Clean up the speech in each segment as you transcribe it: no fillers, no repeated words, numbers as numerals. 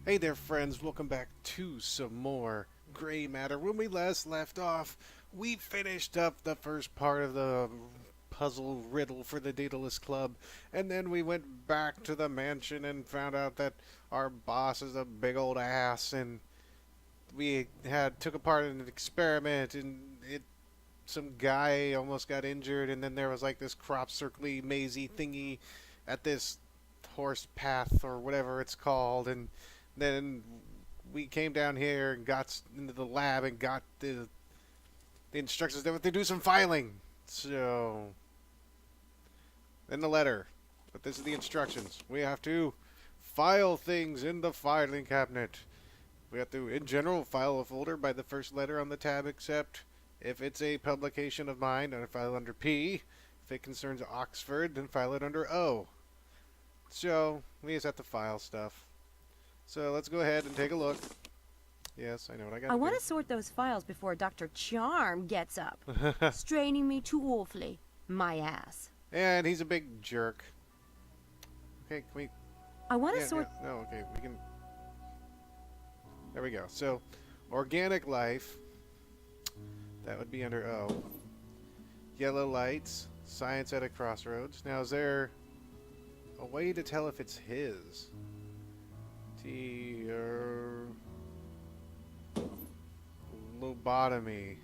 Hey there, friends. Welcome back to some more Gray Matter. When we last left off, we finished up the first part of the puzzle riddle for the Daedalus Club, and then we went back to the mansion and found out that our boss is a big old ass, and we had took apart an experiment, and some guy almost got injured, and then there was like this crop circly mazy thingy at this horse path or whatever it's called, and then we came down here and got into the lab and got the instructions to do some filing. So then the letter, but this is the instructions. We have to file things in the filing cabinet. We have to, in general, file a folder by the first letter on the tab, except if it's a publication of mine, then file under P. If it concerns Oxford, then file it under O. So we just have to file stuff. So let's go ahead and take a look. Yes, I know what I got. I want to sort those files before Dr. Charm gets up. Straining me too awfully. My ass. And he's a big jerk. Okay, can we... I want to sort... No, okay, we can... There we go. So, organic life. That would be under O. Yellow lights. Science at a crossroads. Now, is there a way to tell if it's his? Lobotomy.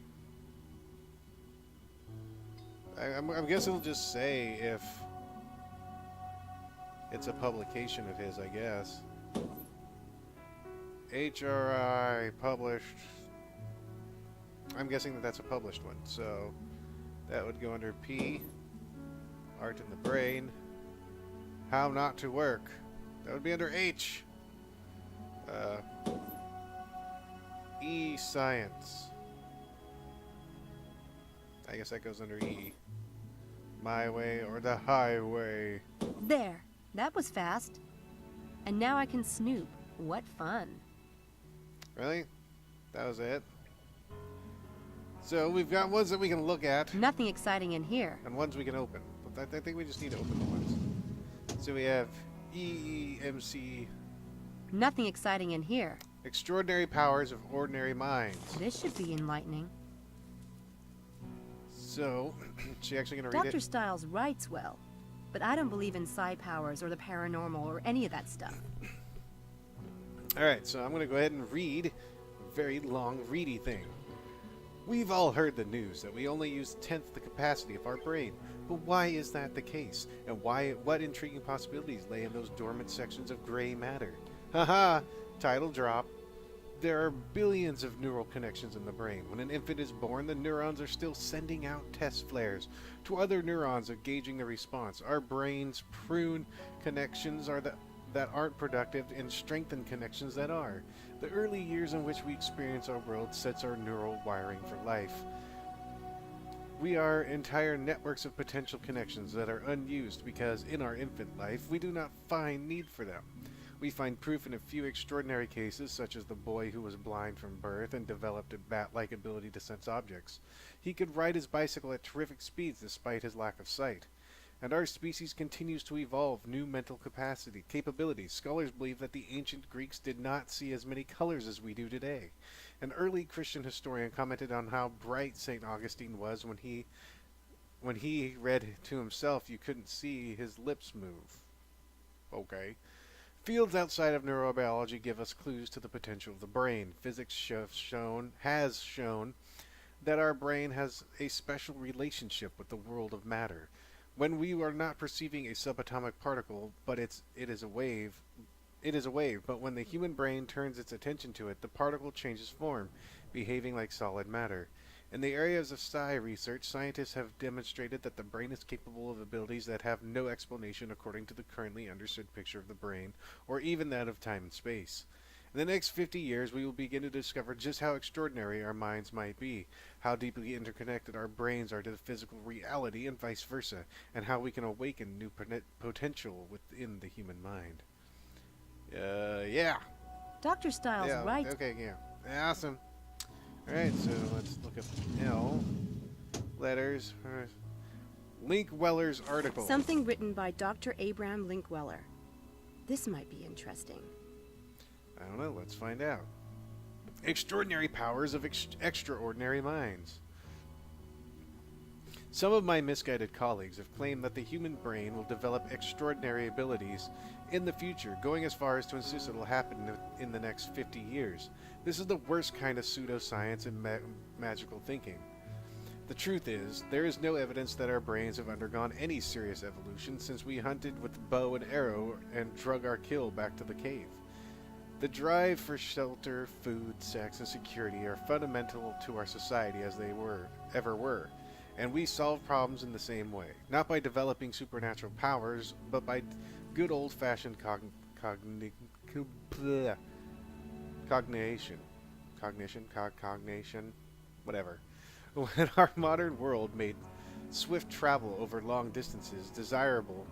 I'm guessing it'll just say if it's a publication of his, I guess. HRI published. I'm guessing that that's a published one, so that would go under P. Art in the brain. How not to work. That would be under H. E science. I guess that goes under E. My way or the highway. There. That was fast. And now I can snoop. What fun. Really? That was it? So we've got ones that we can look at. Nothing exciting in here. And ones we can open. But I think we just need to open the ones. So we have EEMC. Nothing exciting in here. Extraordinary powers of ordinary minds. This should be enlightening. So, she actually going to read it? Dr. Stiles writes well, but I don't believe in psi powers or the paranormal or any of that stuff. Alright, so I'm going to go ahead and read a very long, reedy thing. We've all heard the news that we only use 1/10 the capacity of our brain. But why is that the case? And what intriguing possibilities lay in those dormant sections of gray matter? Haha! Title drop. There are billions of neural connections in the brain. When an infant is born, the neurons are still sending out test flares to other neurons, gauging the response. Our brains prune connections that aren't productive and strengthen connections that are. The early years in which we experience our world sets our neural wiring for life. We are entire networks of potential connections that are unused because in our infant life we do not find need for them. We find proof in a few extraordinary cases, such as the boy who was blind from birth and developed a bat-like ability to sense objects. He could ride his bicycle at terrific speeds despite his lack of sight. And our species continues to evolve new mental capabilities. Scholars believe that the ancient Greeks did not see as many colors as we do today. An early Christian historian commented on how bright St. Augustine was when he read to himself you couldn't see his lips move. Okay. Fields outside of neurobiology give us clues to the potential of the brain. Physics has shown that our brain has a special relationship with the world of matter. When we are not perceiving a subatomic particle, but it is a wave, but when the human brain turns its attention to it, the particle changes form, behaving like solid matter. In the areas of psi research, scientists have demonstrated that the brain is capable of abilities that have no explanation according to the currently understood picture of the brain, or even that of time and space. In the next 50 years, we will begin to discover just how extraordinary our minds might be, how deeply interconnected our brains are to the physical reality, and vice versa, and how we can awaken new potential within the human mind. Yeah. Dr. Stiles writes... Okay, yeah. Awesome. Alright, so let's look up L. Letters. Linkweller's article. Something written by Dr. Abraham Linkweller. This might be interesting. I don't Well, let's find out. Extraordinary powers of extraordinary minds. Some of my misguided colleagues have claimed that the human brain will develop extraordinary abilities in the future, going as far as to insist it will happen in the next 50 years. This is the worst kind of pseudoscience and magical thinking. The truth is, there is no evidence that our brains have undergone any serious evolution since we hunted with bow and arrow and drug our kill back to the cave. The drive for shelter, food, sex, and security are fundamental to our society as they ever were. And we solve problems in the same way, not by developing supernatural powers, but by good old-fashioned cognition, whatever. When our modern world made swift travel over long distances desirable,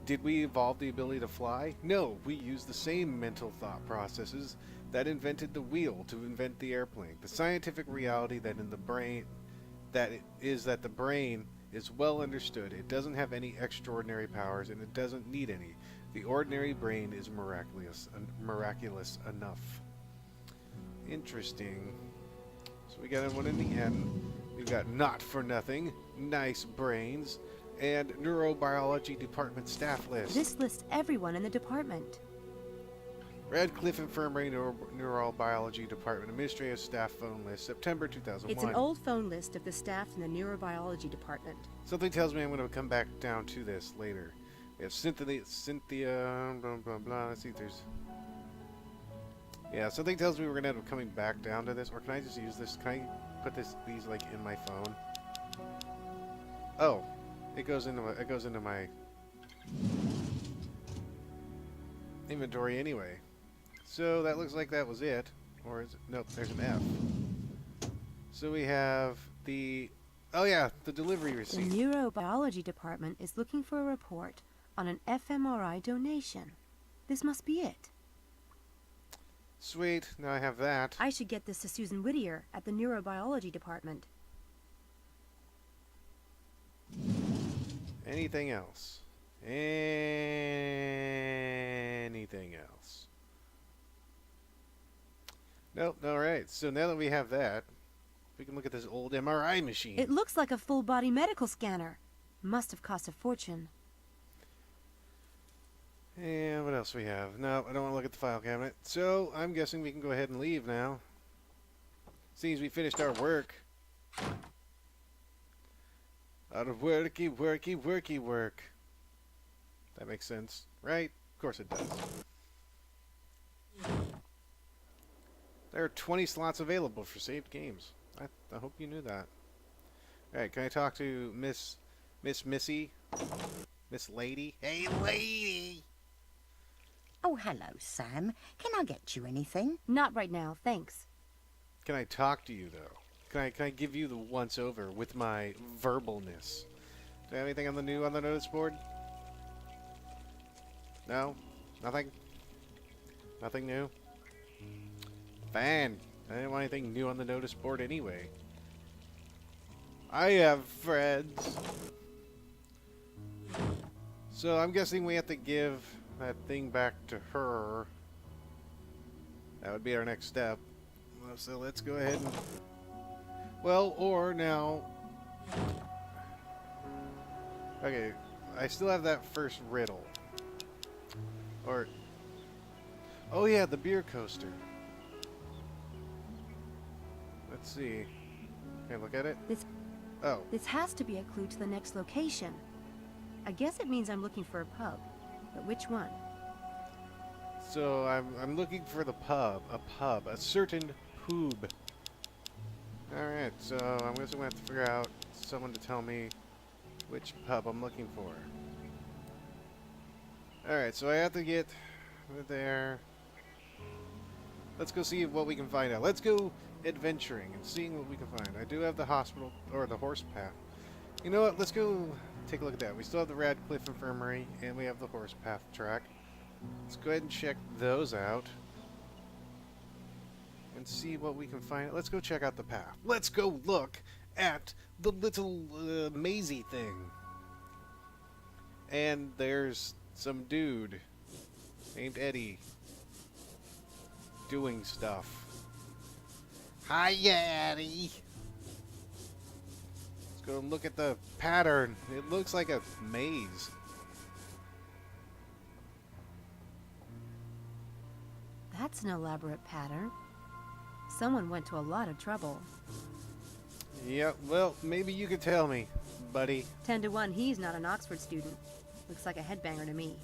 did we evolve the ability to fly? No, we used the same mental thought processes that invented the wheel to invent the airplane. The scientific reality that in the brain that the brain is well understood. It doesn't have any extraordinary powers, and it doesn't need any. The ordinary brain is miraculous enough. Interesting. So we got one in the end. We've got not for nothing, nice brains, and neurobiology department staff list. This lists everyone in the department. Radcliffe Infirmary Neurobiology Department Administrative Staff Phone List, September 2001. It's an old phone list of the staff in the Neurobiology Department. Something tells me I'm going to come back down to this later. We have Cynthia, blah, blah, blah. Let's see if there's... Yeah, something tells me we're going to end up coming back down to this. Or can I just use this? Can I put these like in my phone? Oh, it goes into my inventory anyway. So that looks like that was it. Or is it? Nope, there's an F. So we have the... Oh yeah, the delivery receipt. The Neurobiology Department is looking for a report on an fMRI donation. This must be it. Sweet, now I have that. I should get this to Susan Whittier at the Neurobiology Department. Anything else? Anything else? Nope, alright. So now that we have that, we can look at this old MRI machine. It looks like a full-body medical scanner. Must have cost a fortune. And what else we have? No, I don't want to look at the file cabinet. So, I'm guessing we can go ahead and leave now. Seems we finished our work. Out of worky, worky, worky work. That makes sense, right? Of course it does. There are 20 slots available for saved games. I hope you knew that. Alright, can I talk to Miss Missy? Miss Lady? Hey, lady! Oh, hello, Sam. Can I get you anything? Not right now, thanks. Can I talk to you, though? Can I give you the once-over with my verbalness? Do I have anything on the notice board? No? Nothing? Nothing new? Fine. I didn't want anything new on the notice board anyway. I have friends. So I'm guessing we have to give that thing back to her. That would be our next step. So let's go ahead and... Well, or now... Okay, I still have that first riddle. Or... Oh yeah, the beer coaster. Let's see. Can I look at it? This has to be a clue to the next location. I guess it means I'm looking for a pub. But which one? So I'm looking for the pub. A certain poob. Alright, so I'm guessing we have to figure out someone to tell me which pub I'm looking for. Alright, so I have to get there. Let's go see what we can find out. Let's go adventuring and seeing what we can find. I do have the hospital, or the horse path. You know what, let's go take a look at that. We still have the Radcliffe Infirmary, and we have the horse path track. Let's go ahead and check those out. And see what we can find. Let's go check out the path. Let's go look at the little mazy thing. And there's some dude named Eddie. doing stuff. Hi, Yaddy! Let's go look at the pattern. It looks like a maze. That's an elaborate pattern. Someone went to a lot of trouble. Yeah, well, maybe you could tell me, buddy. 10 to 1, he's not an Oxford student. Looks like a headbanger to me.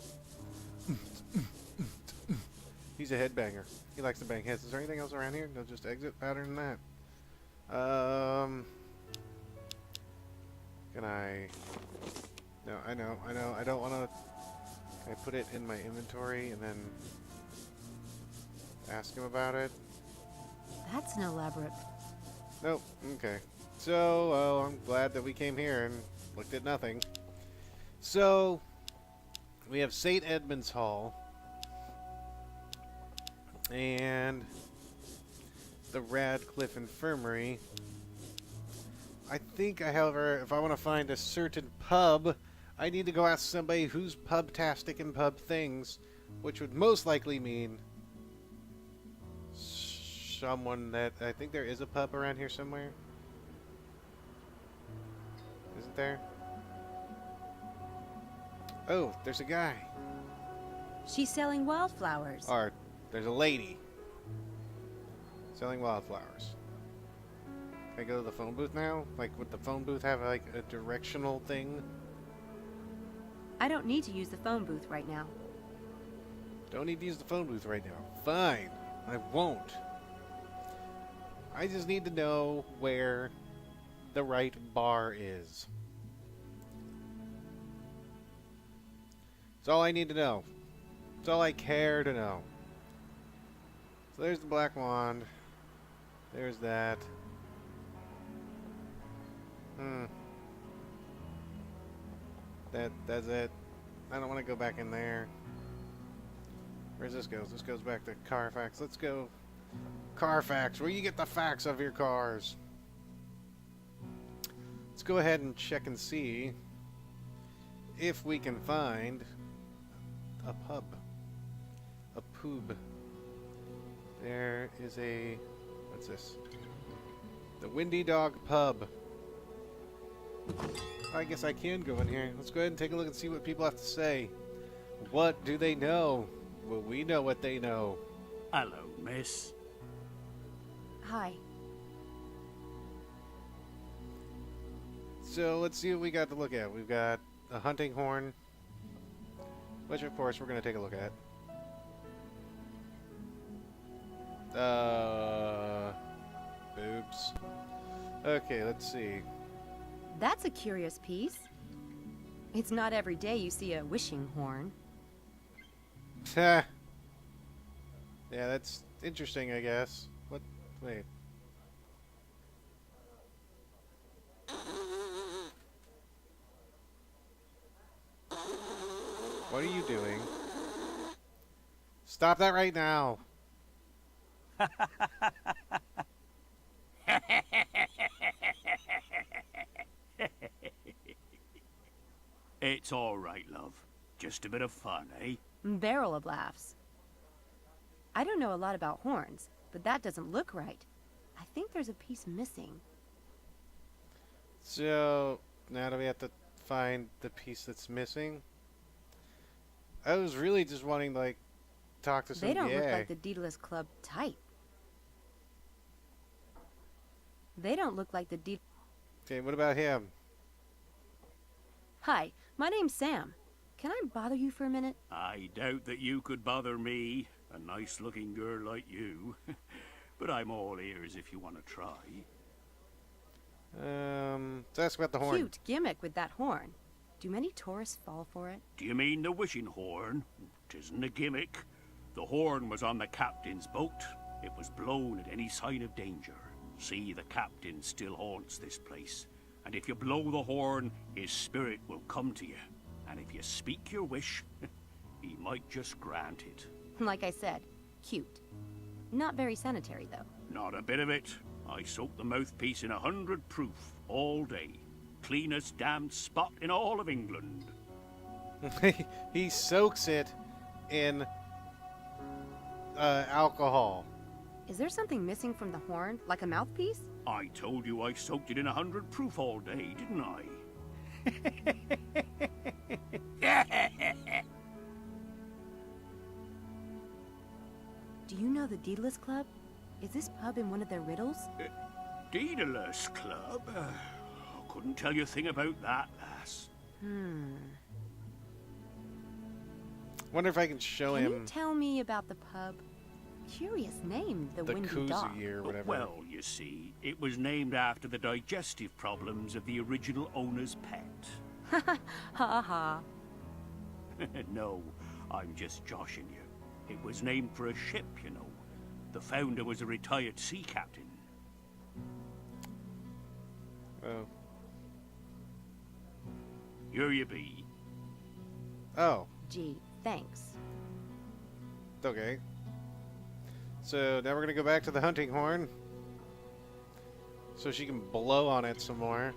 He's a headbanger. He likes to bang heads. Is there anything else around here? No, just exit pattern and that. Can I... No, I know. I don't want to... Can I put it in my inventory and then ask him about it? That's an elaborate... Nope. Okay. So, well, I'm glad that we came here and looked at nothing. So, we have St. Edmund's Hall. And the Radcliffe Infirmary. I think, however, if I want to find a certain pub, I need to go ask somebody who's pub-tastic in pub things, which would most likely mean someone that... I think there is a pub around here somewhere. Isn't there? Oh, there's a guy. She's selling wildflowers. Or, there's a lady selling wildflowers. Can I go to the phone booth now? Like, would the phone booth have, like, a directional thing? I don't need to use the phone booth right now. Don't need to use the phone booth right now. Fine. I won't. I just need to know where the right bar is. That's all I need to know. That's all I care to know. So there's the black wand. There's that. That's it. I don't want to go back in there. Where's this goes? This goes back to Carfax. Let's go. Carfax, where you get the facts of your cars. Let's go ahead and check and see if we can find a pub. A poob. There is a... What's this? The Windy Dog Pub. I guess I can go in here. Let's go ahead and take a look and see what people have to say. What do they know? Well, we know what they know. Hello, miss. Hi. So let's see what we got to look at. We've got a hunting horn, which of course we're going to take a look at. Boobs. Okay, let's see. That's a curious piece. It's not every day you see a wishing horn. Yeah, that's interesting, I guess. What? Wait. What are you doing? Stop that right now. It's all right, love. Just a bit of fun, eh? Barrel of laughs. I don't know a lot about horns, but that doesn't look right. I think there's a piece missing. So, now do we have to find the piece that's missing? I was really just wanting to, like, talk to some They don't look guy. like the Daedalus Club type. They don't look like the Daedalus... Okay, what about him? Hi, my name's Sam. Can I bother you for a minute? I doubt that you could bother me, a nice-looking girl like you. But I'm all ears if you want to try. Let's ask about the horn. Cute gimmick with that horn. Do many tourists fall for it? Do you mean the wishing horn? 'Tisn't a gimmick. The horn was on the captain's boat. It was blown at any sign of danger. See, the captain still haunts this place. And if you blow the horn, his spirit will come to you. And if you speak your wish, he might just grant it. Like I said, cute. Not very sanitary, though. Not a bit of it. I soak the mouthpiece in 100 proof all day. Cleanest damned spot in all of England. He soaks it in alcohol. Is there something missing from the horn, like a mouthpiece? I told you I soaked it in 100 proof all day, didn't I? Do you know the Daedalus Club? Is this pub in one of their riddles? Daedalus Club? Couldn't tell you a thing about that, lass. Wonder if I can show Can him you tell me about the pub? Curious name, the Windy Dog. koozie or whatever. Well, you see, it was named after the digestive problems of the original owner's pet. Ha ha. No, I'm just joshing you. It was named for a ship, you know. The founder was a retired sea captain. Oh. Here you be. Oh, Gee, thanks. okay. So now we're gonna go back to the hunting horn, so she can blow on it some more.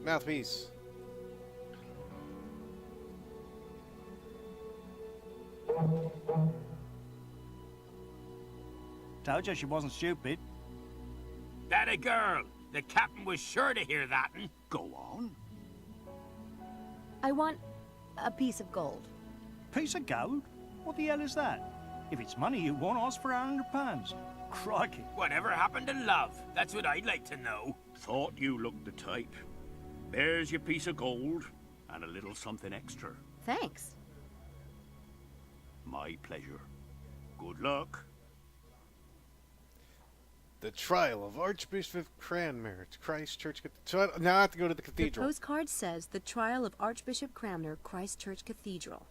Mouthpiece. Told you she wasn't stupid. That a girl. The captain was sure to hear that. Go on. I want a piece of gold. Piece of gold? What the hell is that? If it's money you want, ask for £100. Crikey. Whatever happened to love? That's what I'd like to know. Thought you looked the type. There's your piece of gold, and a little something extra. Thanks. My pleasure. Good luck. The trial of Archbishop Cranmer at Christ Church. So now I have to go to the The cathedral. postcard says the trial of Archbishop Cranmer, Christ Church Cathedral.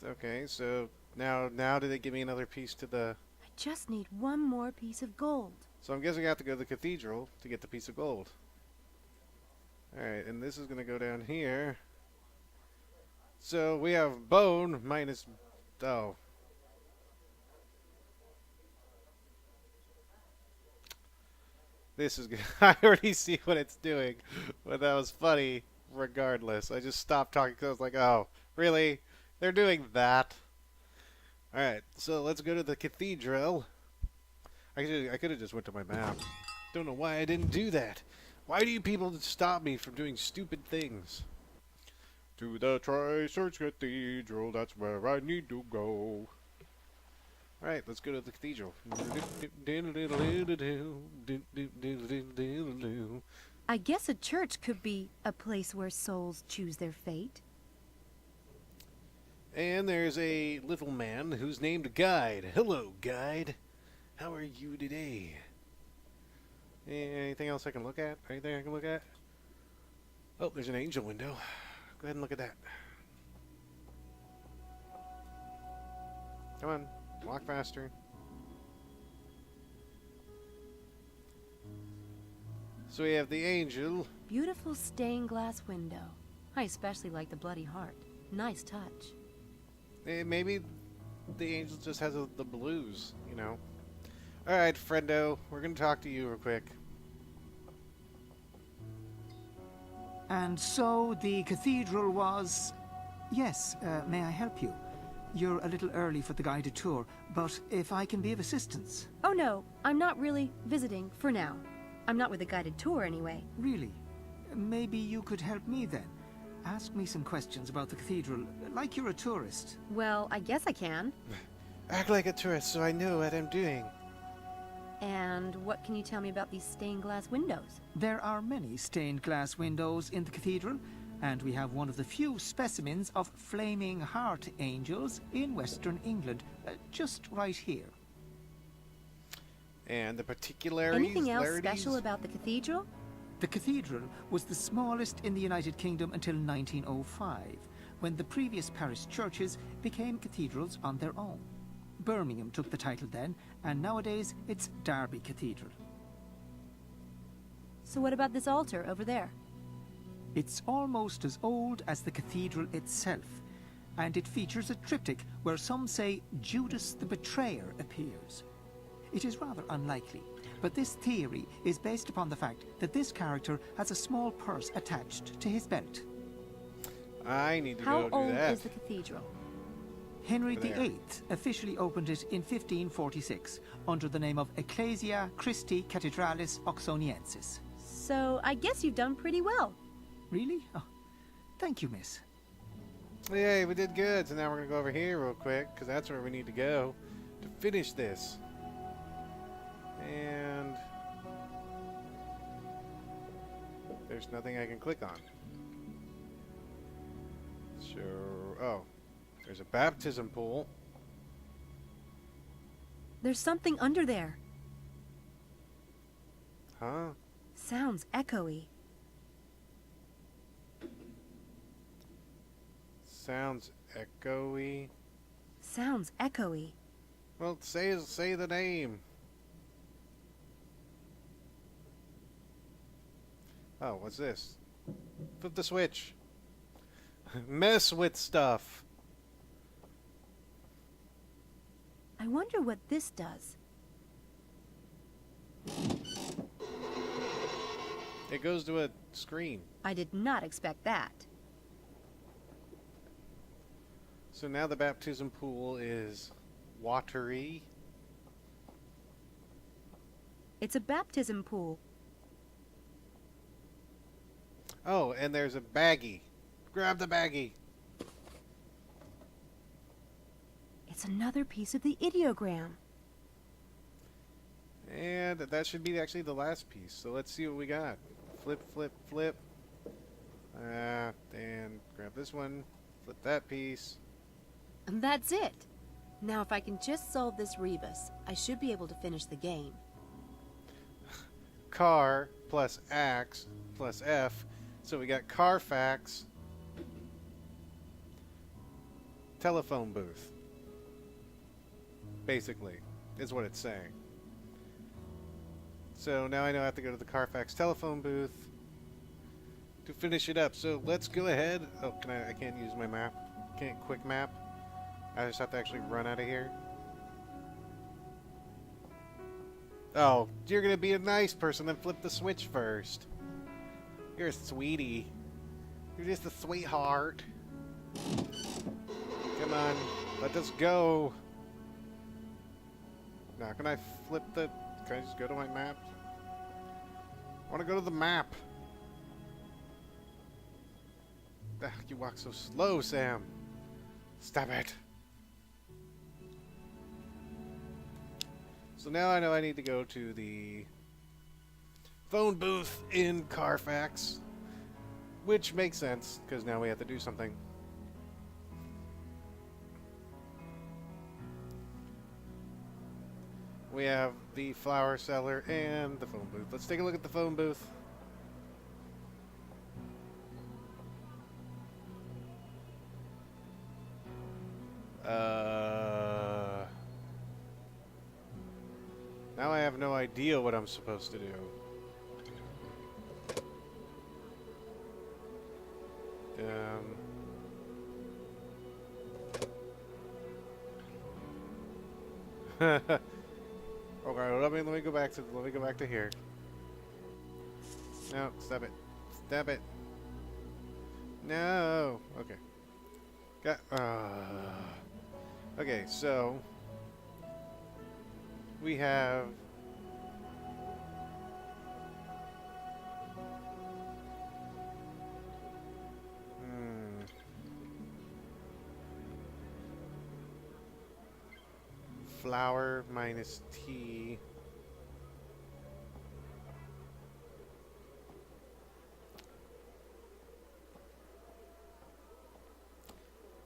Okay, so now do they give me another piece to the... I just need one more piece of gold. So I'm guessing I have to go to the cathedral to get the piece of gold. Alright, and this is going to go down here. So we have bone minus... Oh. This is good. I already see what it's doing. But that was funny regardless. I just stopped talking because I was like, oh, really? They're doing that? Alright, so let's go to the cathedral. I could have just went to my map. Don't know why I didn't do that. Why do you people stop me from doing stupid things? To the Christ Cathedral, that's where I need to go. Alright, let's go to the cathedral. I guess a church could be a place where souls choose their fate. And there's a little man who's named Guide. Hello, Guide. How are you today? Anything else I can look at? Anything I can look at? Oh, there's an angel window. Go ahead and look at that. Come on, walk faster. So we have the angel. Beautiful stained glass window. I especially like the bloody heart. Nice touch. Maybe the angel just has the blues, you know. Alright, friendo, we're going to talk to you real quick. And so the cathedral was... Yes, may I help you? You're a little early for the guided tour, but if I can be of assistance... Oh no, I'm not really visiting for now. I'm not with a guided tour anyway. Really? Maybe you could help me then. Ask me some questions about the cathedral, like you're a tourist. Well, I guess I can. Act like a tourist so I know what I'm doing. And what can you tell me about these stained glass windows? There are many stained glass windows in the cathedral, and we have one of the few specimens of flaming heart angels in Western England, just right here. And the particularities? Anything else special about the cathedral? The cathedral was the smallest in the United Kingdom until 1905, when the previous parish churches became cathedrals on their own. Birmingham took the title then, and nowadays it's Derby Cathedral. So what about this altar over there? It's almost as old as the cathedral itself, and it features a triptych where some say Judas the Betrayer appears. It is rather unlikely, but this theory is based upon the fact that this character has a small purse attached to his belt. I need to How go do old that. is the cathedral? Henry There. VIII officially opened it in 1546 under the name of Ecclesia Christi Cathedralis Oxoniensis. So I guess you've done pretty well. Really? Oh, thank you, miss. Yay, we did good. So now we're going to go over here real quick, because that's where we need to go to finish this. And there's nothing I can click on. So, oh, there's a baptism pool. There's something under there. Huh? Sounds echoey. Sounds echoey. Sounds echoey. Well, say the name. Oh, what's this? Flip the switch. Mess with stuff. I wonder what this does. It goes to a screen. I did not expect that. So now the baptism pool is watery. It's a baptism pool. Oh, and there's a baggie. Grab the baggie. It's another piece of the ideogram. And that should be actually the last piece. So let's see what we got. Flip, flip, flip. And grab this one. Flip that piece. And that's it. Now if I can just solve this rebus, I should be able to finish the game. Car plus axe plus F. So we got Carfax. Telephone booth. Basically, is what it's saying. So now I know I have to go to the Carfax telephone booth to finish it up. So let's go ahead. Oh, I can't use my map. Can't quick map. I just have to actually run out of here. Oh, you're gonna be a nice person and flip the switch first. You're a sweetie. You're just a sweetheart. Come on, let us go. Now, can I flip the... Can I just go to my map? I want to go to the map. Ah, you walk so slow, Sam. Stop it. So now I know I need to go to the phone booth in Carfax, which makes sense, because now we have to do something. We have the flower cellar and the phone booth. Let's take a look at the phone booth. Now I have no idea what I'm supposed to do. Okay, let me go back to here. No, stop it. Stop it. No. Okay. Okay, so we have flour minus tea.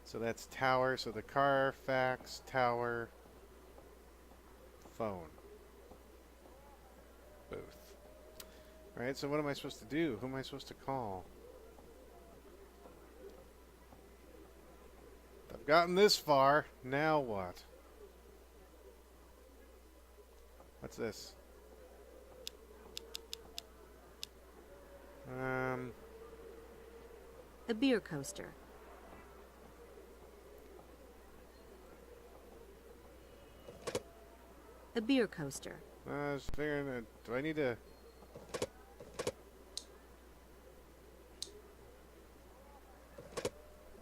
So that's tower, so the Carfax tower phone booth. Alright, so what am I supposed to do? Who am I supposed to call? I've gotten this far, now what? What's this? The beer coaster. The beer coaster. I was figuring that, do I need to...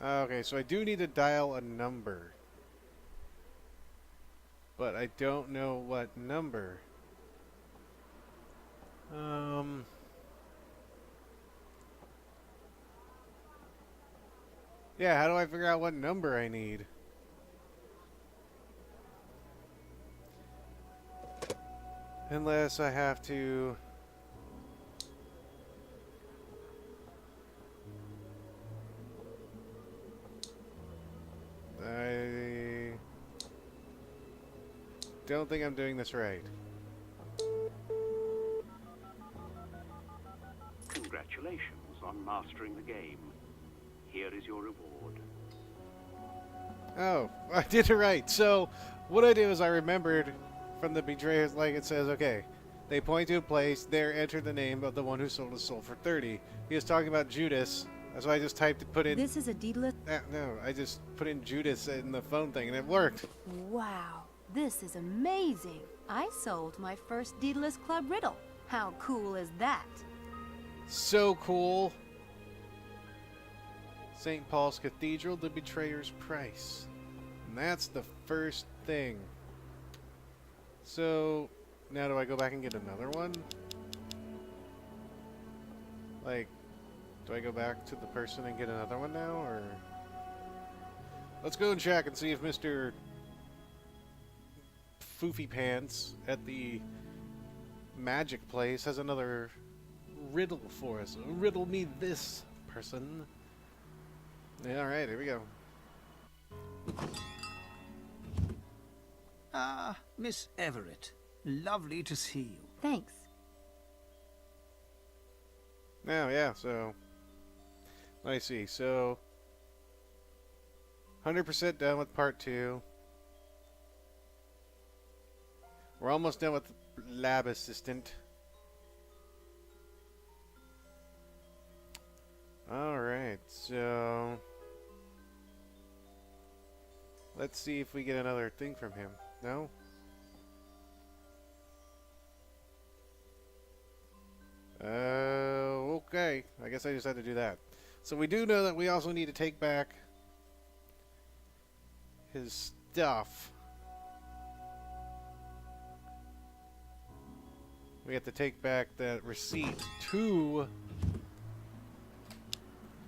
Okay, so I do need to dial a number. But I don't know what number. Yeah, how do I figure out what number I need? Unless I have to... I don't think I'm doing this right. Congratulations on mastering the game. Here is your reward. Oh, I did it right. So, what I did was I remembered from the betrayers, like it says, okay, they point to a place, there enter the name of the one who sold his soul for 30. He was talking about Judas, so I just put in... This is a deedless... no, I just put in Judas in the phone thing, and it worked. Wow, this is amazing. I sold my first deedless club riddle. How cool is that? So cool. St. Paul's Cathedral, the betrayer's price. And that's the first thing. So, now do I go back and get another one? Like, do I go back to the person and get another one now, or... Let's go and check and see if Mr. Foofy Pants at the magic place has another riddle for us. Riddle me this, person. Yeah, alright, here we go. Ah, Miss Everett. Lovely to see you. Thanks. Now, yeah, so... Let me see, so... 100% done with part 2. We're almost done with the lab assistant. Alright, so... Let's see if we get another thing from him. No? Okay. I guess I just had to do that. So we do know that we also need to take back his stuff. We have to take back that receipt to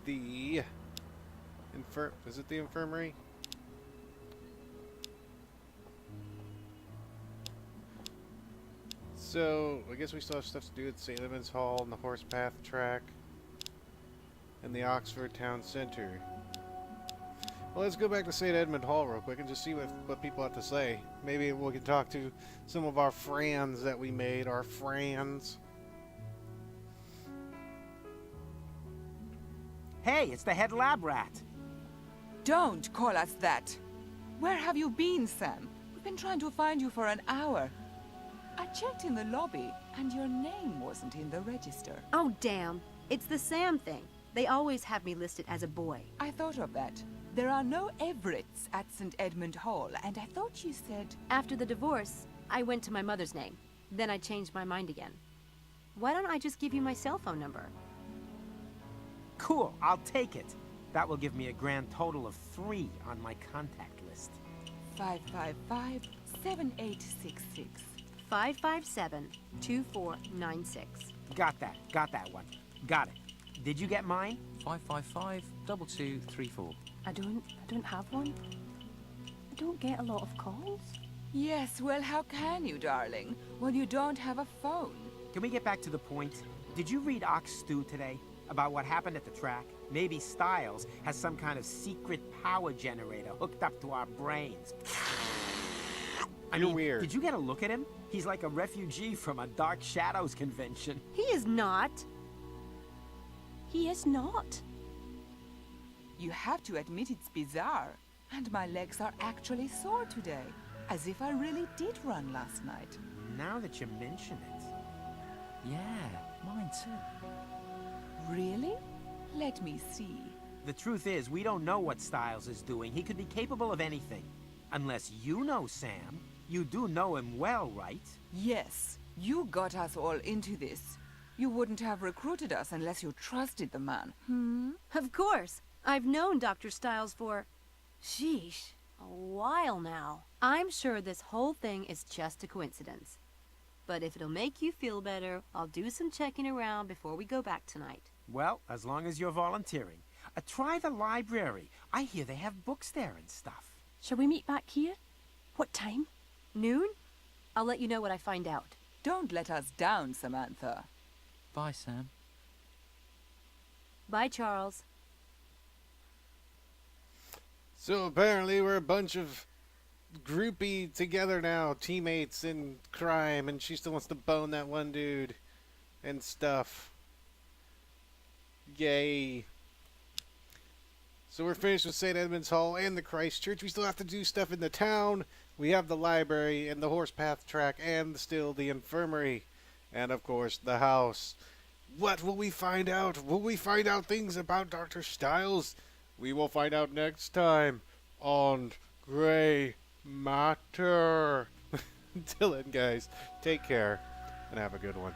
the is it the infirmary? So, I guess we still have stuff to do at St. Edmund's Hall and the horse path track and the Oxford Town Center. Well, let's go back to St. Edmund Hall real quick and just see what people have to say. Maybe we can talk to some of our friends that we made, our friends. Hey, it's the head lab rat. Don't call us that. Where have you been, Sam? We've been trying to find you for an hour. I checked in the lobby, and your name wasn't in the register. Oh, damn. It's the Sam thing. They always have me listed as a boy. I thought of that. There are no Everetts at St. Edmund Hall, and I thought you said... After the divorce, I went to my mother's name. Then I changed my mind again. Why don't I just give you my cell phone number? Cool, I'll take it. That will give me a grand total of 3 on my contact list. 555-7866. 557-2496. Got that one. Got it. Did you get mine? 555-2234. I don't have one. I don't get a lot of calls. Yes, well, how can you, darling, when you don't have a phone? Can we get back to the point? Did you read Ox Stew today? About what happened at the track? Maybe Styles has some kind of secret power generator hooked up to our brains. I mean, weird. Did you get a look at him? He's like a refugee from a Dark Shadows convention. He is not. He is not. You have to admit it's bizarre. And my legs are actually sore today. As if I really did run last night. Now that you mention it. Yeah, mine too. Really? Let me see. The truth is, we don't know what Styles is doing. He could be capable of anything. Unless you know Sam. You do know him well, right? Yes, you got us all into this. You wouldn't have recruited us unless you trusted the man. Of course. I've known Dr. Styles for, sheesh, a while now. I'm sure this whole thing is just a coincidence. But if it'll make you feel better, I'll do some checking around before we go back tonight. Well, as long as you're volunteering. Try the library. I hear they have books there and stuff. Shall we meet back here? What time? Noon? I'll let you know what I find out. Don't let us down, Samantha. Bye, Sam. Bye, Charles. So apparently we're a bunch of groupie together now, teammates in crime, and she still wants to bone that one dude and stuff. Yay. So we're finished with St. Edmund's Hall and the Christ Church. We still have to do stuff in the town. We have the library and the horse path track and still the infirmary. And of course the house. What will we find out? Will we find out things about Dr. Styles? We will find out next time on Grey Matter. Until then, guys, take care and have a good one.